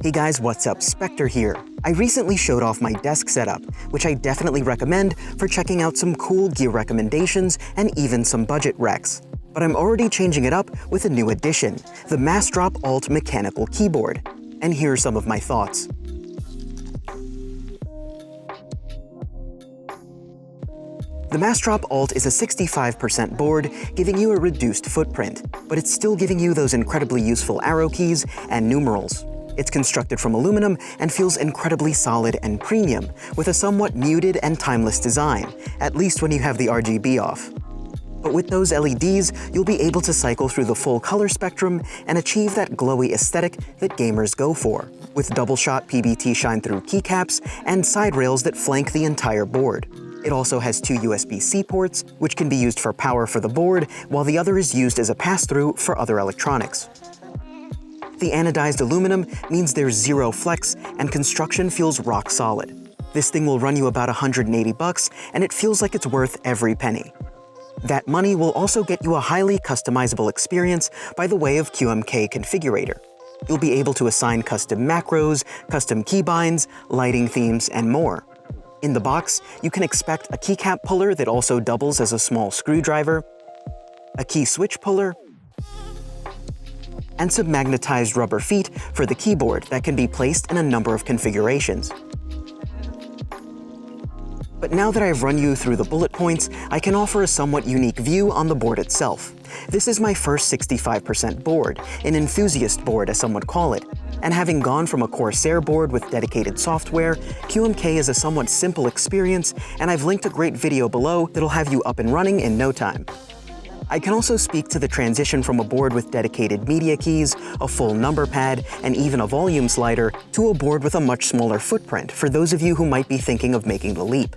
Hey guys, what's up? Spectre here. I recently showed off my desk setup, which I definitely recommend for checking out some cool gear recommendations and even some budget recs. But I'm already changing it up with a new addition, the Massdrop Alt mechanical keyboard. And here are some of my thoughts. The Massdrop Alt is a 65% board, giving you a reduced footprint, but it's still giving you those incredibly useful arrow keys and numerals. It's constructed from aluminum and feels incredibly solid and premium, with a somewhat muted and timeless design, at least when you have the RGB off. But with those LEDs, you'll be able to cycle through the full color spectrum and achieve that glowy aesthetic that gamers go for, with double-shot PBT shine-through keycaps and side rails that flank the entire board. It also has two USB-C ports, which can be used for power for the board, while the other is used as a pass-through for other electronics. The anodized aluminum means there's zero flex and construction feels rock solid. This thing will run you about $180 and it feels like it's worth every penny. That money will also get you a highly customizable experience by the way of QMK Configurator. You'll be able to assign custom macros, custom keybinds, lighting themes, and more. In the box, you can expect a keycap puller that also doubles as a small screwdriver, a key switch puller, and some magnetized rubber feet for the keyboard that can be placed in a number of configurations. But now that I've run you through the bullet points, I can offer a somewhat unique view on the board itself. This is my first 65% board, an enthusiast board as some would call it, and having gone from a Corsair board with dedicated software, QMK is a somewhat simple experience, and I've linked a great video below that'll have you up and running in no time. I can also speak to the transition from a board with dedicated media keys, a full number pad, and even a volume slider, to a board with a much smaller footprint for those of you who might be thinking of making the leap.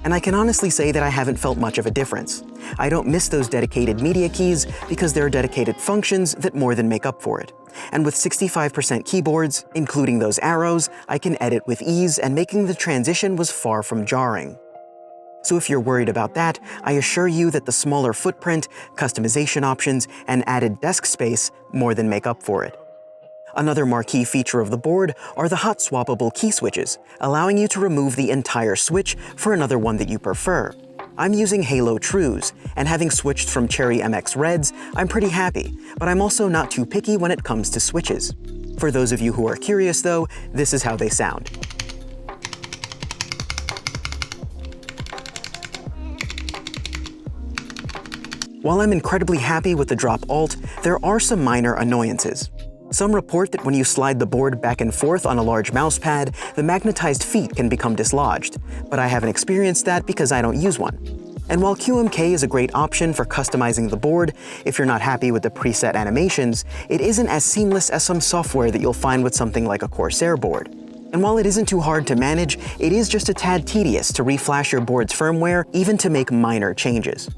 And I can honestly say that I haven't felt much of a difference. I don't miss those dedicated media keys because there are dedicated functions that more than make up for it. And with 65% keyboards, including those arrows, I can edit with ease, and making the transition was far from jarring. So if you're worried about that, I assure you that the smaller footprint, customization options, and added desk space more than make up for it. Another marquee feature of the board are the hot swappable key switches, allowing you to remove the entire switch for another one that you prefer. I'm using Halo Trues, and having switched from Cherry MX Reds, I'm pretty happy, but I'm also not too picky when it comes to switches. For those of you who are curious though, this is how they sound. While I'm incredibly happy with the Drop Alt, there are some minor annoyances. Some report that when you slide the board back and forth on a large mousepad, the magnetized feet can become dislodged, but I haven't experienced that because I don't use one. And while QMK is a great option for customizing the board, if you're not happy with the preset animations, it isn't as seamless as some software that you'll find with something like a Corsair board. And while it isn't too hard to manage, it is just a tad tedious to reflash your board's firmware, even to make minor changes.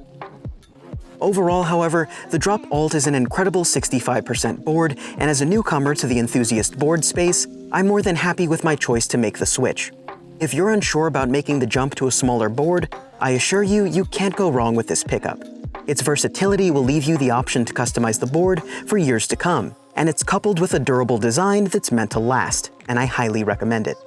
Overall, however, the Drop Alt is an incredible 65% board, and as a newcomer to the enthusiast board space, I'm more than happy with my choice to make the switch. If you're unsure about making the jump to a smaller board, I assure you, you can't go wrong with this pickup. Its versatility will leave you the option to customize the board for years to come, and it's coupled with a durable design that's meant to last, and I highly recommend it.